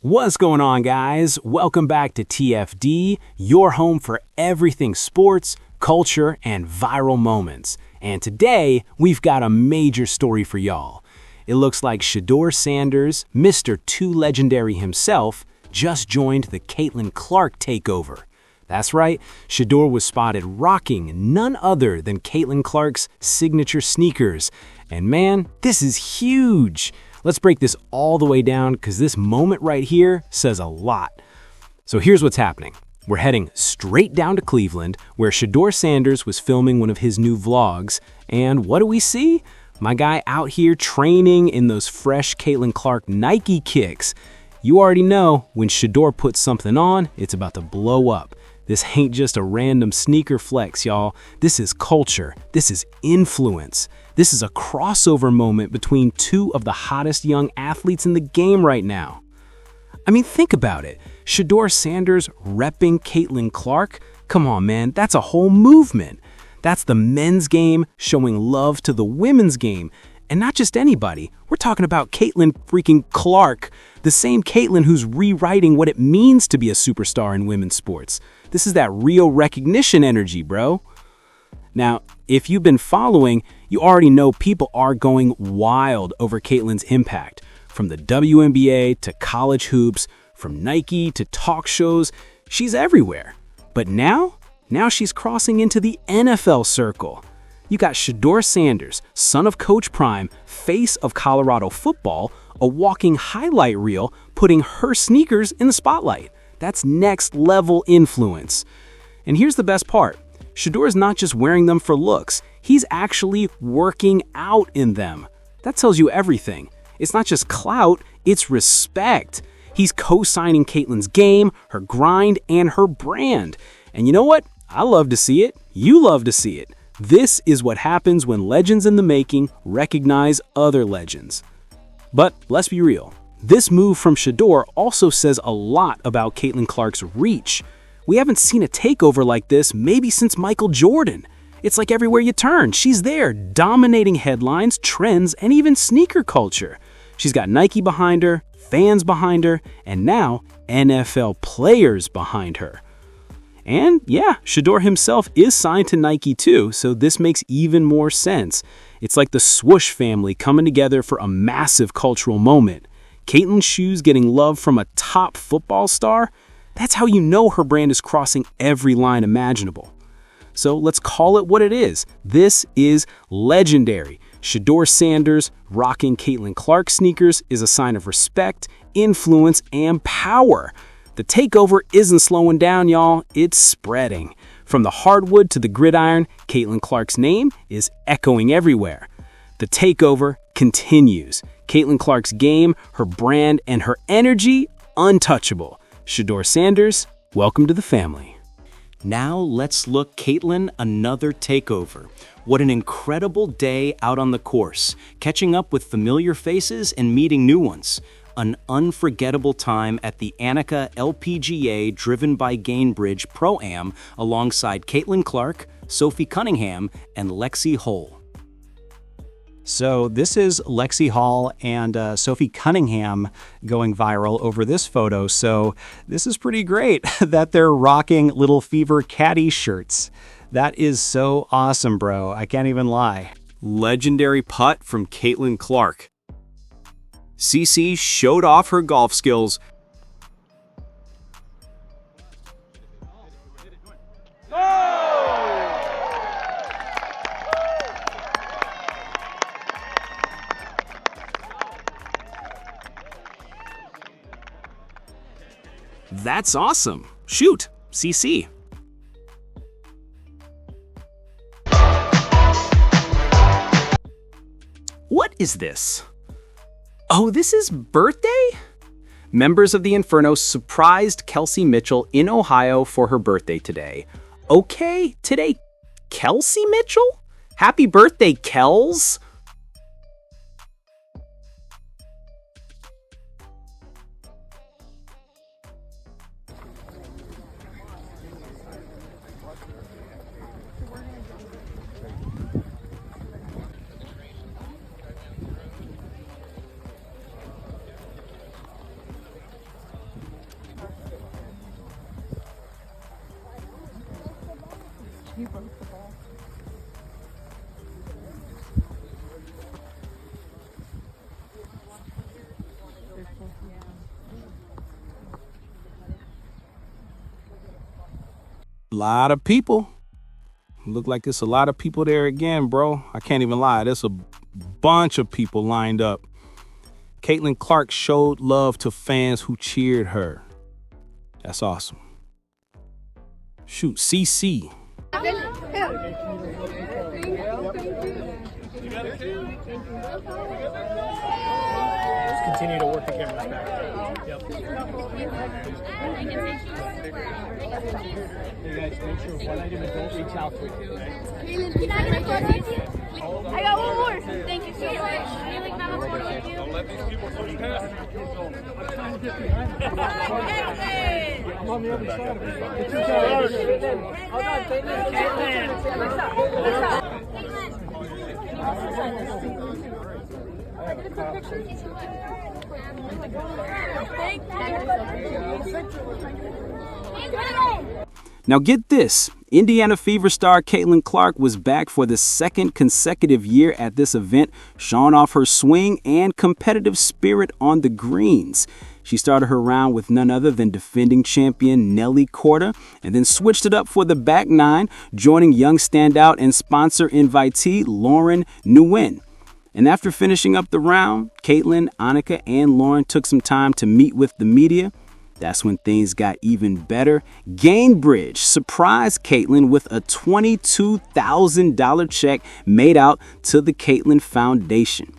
What's going on, guys? Welcome back to TFD, your home for everything sports, culture, and viral moments. And today, we've got a major story for y'all. It looks like Shedeur Sanders, Mr. Too Legendary himself, just joined the Caitlin Clark takeover. That's right, Shedeur was spotted rocking none other than Caitlin Clark's signature sneakers. And man, this is huge! Let's break this all the way down because this moment right here says a lot. So here's what's happening. We're heading straight down to Cleveland, where Shedeur Sanders was filming one of his new vlogs. And what do we see? My guy out here training in those fresh Caitlin Clark Nike kicks. You already know, when Shedeur puts something on, it's about to blow up. This ain't just a random sneaker flex, y'all. This is culture. This is influence. This is a crossover moment between two of the hottest young athletes in the game right now. I mean, think about it. Shedeur Sanders repping Caitlin Clark? Come on, man, that's a whole movement. That's the men's game showing love to the women's game. And not just anybody. We're talking about Caitlin freaking Clark, the same Caitlin who's rewriting what it means to be a superstar in women's sports. This is that real recognition energy, bro. Now, if you've been following, you already know people are going wild over Caitlin's impact. From the WNBA to college hoops, from Nike to talk shows, she's everywhere. But now she's crossing into the NFL circle. You got Shedeur Sanders, son of Coach Prime, face of Colorado football, a walking highlight reel, putting her sneakers in the spotlight. That's next level influence. And here's the best part. Shedeur is not just wearing them for looks. He's actually working out in them. That tells you everything. It's not just clout, it's respect. He's co-signing Caitlin's game, her grind, and her brand. And you know what? I love to see it. You love to see it. This is what happens when legends in the making recognize other legends. But let's be real. This move from Shedeur also says a lot about Caitlin Clark's reach. We haven't seen a takeover like this maybe since Michael Jordan. It's like everywhere you turn, she's there, dominating headlines, trends, and even sneaker culture. She's got Nike behind her, fans behind her, and now NFL players behind her. And yeah, Shedeur himself is signed to Nike too, so this makes even more sense. It's like the swoosh family coming together for a massive cultural moment. Caitlin's shoes getting love from a top football star? That's how you know her brand is crossing every line imaginable. So let's call it what it is. This is legendary. Shedeur Sanders rocking Caitlin Clark sneakers is a sign of respect, influence, and power. The takeover isn't slowing down, y'all. It's spreading. From the hardwood to the gridiron, Caitlin Clark's name is echoing everywhere. The takeover continues. Caitlin Clark's game, her brand, and her energy, untouchable. Shedeur Sanders, welcome to the family. Now let's look Caitlin another takeover. What an incredible day out on the course, catching up with familiar faces and meeting new ones. An unforgettable time at the Annika LPGA driven by Gainbridge Pro-Am alongside Caitlin Clark, Sophie Cunningham, and Lexi Hull. So this is Lexi Hall and Sophie Cunningham going viral over this photo. So this is pretty great that they're rocking Little Fever caddy shirts. That is so awesome, bro. I can't even lie. Legendary putt from Caitlin Clark. CC showed off her golf skills. That's awesome. Shoot, CC. What is this? Oh, this is birthday? Members of the Inferno surprised Kelsey Mitchell in Ohio for her birthday today. Okay, today, Kelsey Mitchell? Happy birthday, Kels! Lot of people. Look like it's a lot of people there again, bro. I can't even lie. There's a bunch of people lined up. Caitlin Clark showed love to fans who cheered her. That's awesome. Shoot, CC. Just continue to work the cameras back. Yep. You guys make sure one item and don't reach out to it. I got one more. Thank you so much. Don't let these people push past. I'm on the other side of it. It's your turn. Hold on, Now get this, Indiana Fever star Caitlin Clark was back for the second consecutive year at this event, showing off her swing and competitive spirit on the greens. She started her round with none other than defending champion Nelly Korda, and then switched it up for the back nine, joining young standout and sponsor invitee Lauren Nguyen. And after finishing up the round, Caitlin, Annika, and Lauren took some time to meet with the media. That's when things got even better. Gainbridge surprised Caitlin with a $22,000 check made out to the Caitlin Foundation.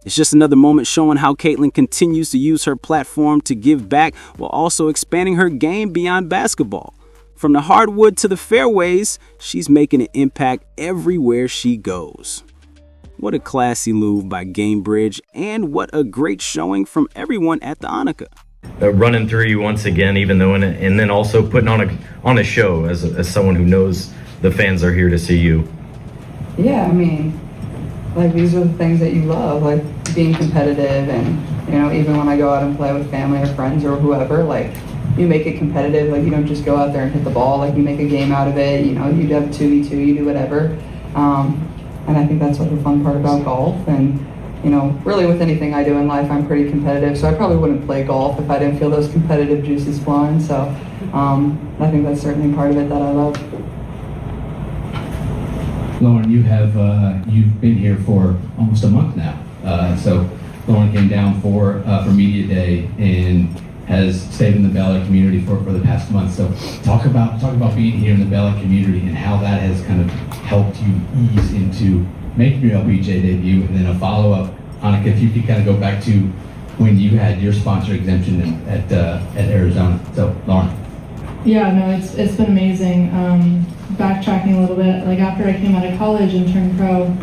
It's just another moment showing how Caitlin continues to use her platform to give back while also expanding her game beyond basketball. From the hardwood to the fairways, she's making an impact everywhere she goes. What a classy move by Gainbridge, and what a great showing from everyone at the Annika. Running through you once again, even though, and then also putting on a show as someone who knows the fans are here to see you. Yeah, I mean, like, these are the things that you love, like being competitive, and even when I go out and play with family or friends or whoever, like, you make it competitive. Like, you don't just go out there and hit the ball. Like, you make a game out of it. You have 2v2, you do whatever. And I think that's what the fun part about golf. And really with anything I do in life, I'm pretty competitive. So I probably wouldn't play golf if I didn't feel those competitive juices flowing. So I think that's certainly part of it that I love. Lauren, you've been here for almost a month now. So Lauren came down for Media Day and has stayed in the Bel Air community for the past month. So talk about being here in the Bel Air community and how that has kind of helped you ease into making your LPGA debut. And then a follow-up, Annika, if you could kind of go back to when you had your sponsor exemption at Arizona. So Lauren. Yeah, no, it's been amazing. Backtracking a little bit, like after I came out of college and turned pro,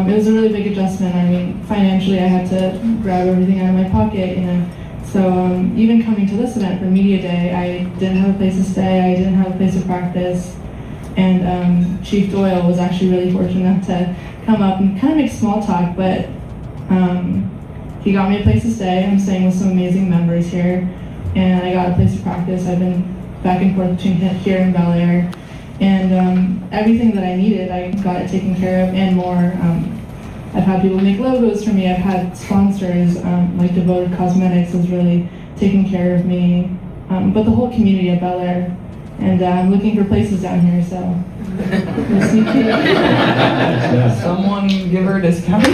it was a really big adjustment. I mean, financially I had to grab everything out of my pocket, So even coming to this event for Media Day, I didn't have a place to stay, I didn't have a place to practice, and Chief Doyle was actually really fortunate enough to come up and kind of make small talk, but he got me a place to stay. I'm staying with some amazing members here, and I got a place to practice. I've been back and forth between here and Bel Air, and everything that I needed, I got it taken care of and more. I've had people make logos for me. I've had sponsors, like Devoted Cosmetics has really taken care of me, but the whole community of Bel Air. And I'm looking for places down here, so sneak peek. Someone give her a discount.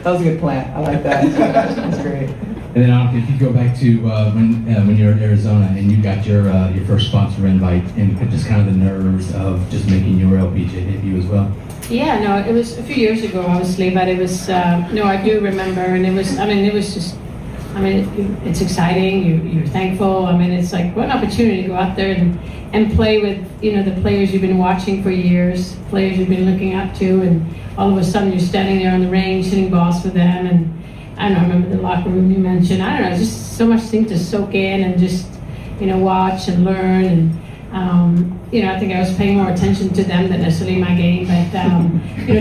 That was a good plan. I like that. That's great. And then Annika, if you go back to when you were in Arizona and you got your first sponsor invite, and just kind of the nerves of just making your LPGA debut as well. Yeah, no, it was a few years ago, obviously, but it was, I do remember, and it's exciting, you're thankful. It's like, what an opportunity to go out there and play with, the players you've been watching for years, players you've been looking up to, and all of a sudden you're standing there on the range, hitting balls for them, and I remember the locker room you mentioned, just so much things to soak in and just, watch and learn, and I think I was paying more attention to them than necessarily my game, but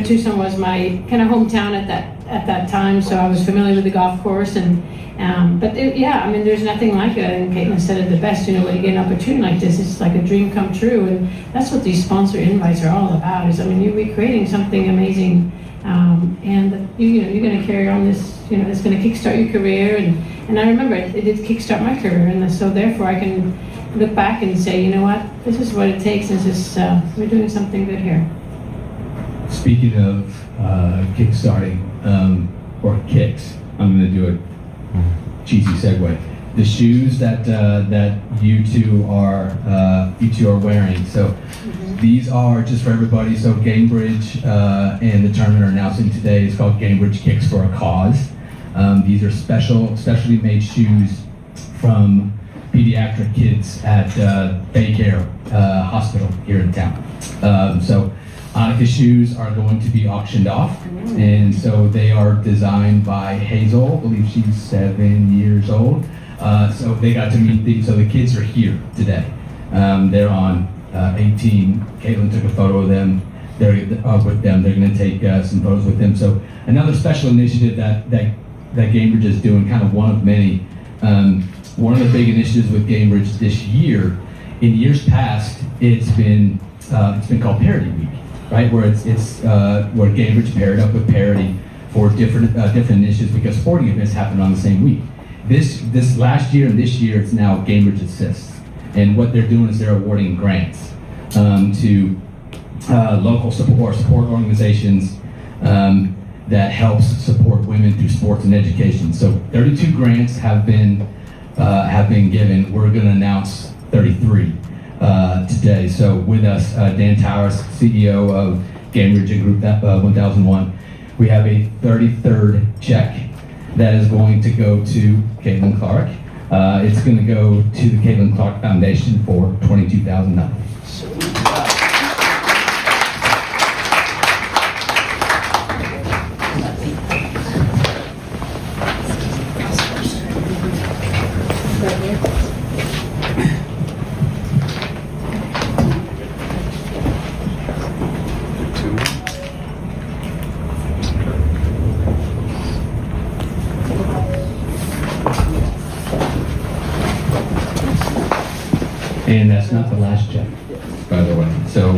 Tucson was my kind of hometown at at that time, so I was familiar with the golf course. Yeah, I mean, there's nothing like it. And Caitlin said it the best. You know, when you get an opportunity like this, it's like a dream come true, and that's what these sponsor invites are all about. Is, I mean, you're recreating something amazing, and you're going to carry on this. You know, it's going to kickstart your career, and I remember it did kickstart my career, and so therefore I can look back and say, you know what, this is what it takes. This is we're doing something good here. Speaking of kickstarting or kicks, I'm going to do a cheesy segue. The shoes that you two are wearing. So these are just for everybody. So Gainbridge and the tournament are announcing today. It's called Gainbridge Kicks for a Cause. These are specially made shoes from pediatric kids at Baycare Hospital here in town. So Annika's shoes are going to be auctioned off, and so they are designed by Hazel. I believe she's 7 years old. So they got to meet so the kids are here today. They're on 18. Caitlin took a photo of them. They're with them. They're going to take some photos with them. So another special initiative that Gainbridge is doing, kind of one of many. One of the big initiatives with Gainbridge this year. In years past, it's been called Parity Week, right? Where it's where Gainbridge paired up with Parity for different initiatives, because sporting events happen on the same week. This last year and this year, it's now Gainbridge Assists, and what they're doing is they're awarding grants to local support organizations that helps support women through sports and education. So 32 grants have been given. We're going to announce 33 today. So with us, Dan Towers, CEO of Gainbridge and Group 1001. We have a 33rd check that is going to go to Caitlin Clark. It's going to go to the Caitlin Clark Foundation for $22,000. And that's not the last check, by the way. So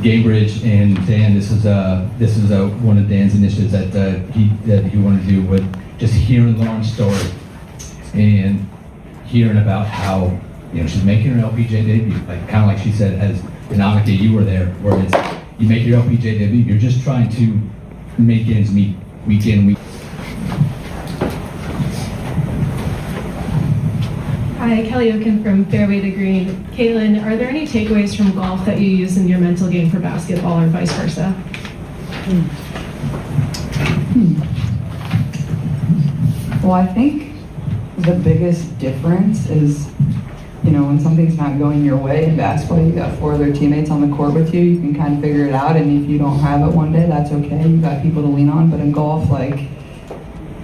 Gainbridge and Dan, this is one of Dan's initiatives that he wanted to do with just hearing Lauren's story and hearing about how she's making her LPGA debut, kind of like she said, as Annika, you were there, where it's you make your LPGA debut, you're just trying to make ends meet week in, week. Hi, Kelly Oken from Fairway to Green. Caitlin, are there any takeaways from golf that you use in your mental game for basketball or vice versa? Well, I think the biggest difference is, when something's not going your way in basketball, you got 4 other teammates on the court with you. You can kind of figure it out, and if you don't have it one day, that's okay. You got people to lean on. But in golf,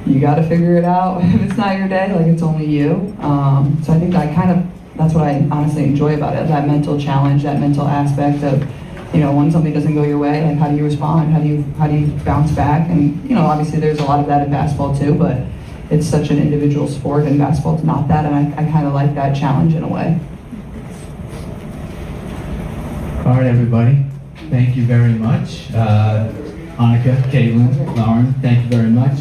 you got to figure it out. If it's not your day, it's only you. So I think that's what I honestly enjoy about it, that mental challenge, that mental aspect of, when something doesn't go your way, how do you respond? How do you bounce back? And, obviously there's a lot of that in basketball too, but it's such an individual sport, and basketball's not that, and I kind of like that challenge in a way. All right, everybody. Thank you very much. Annika, Caitlin, Lauren, thank you very much.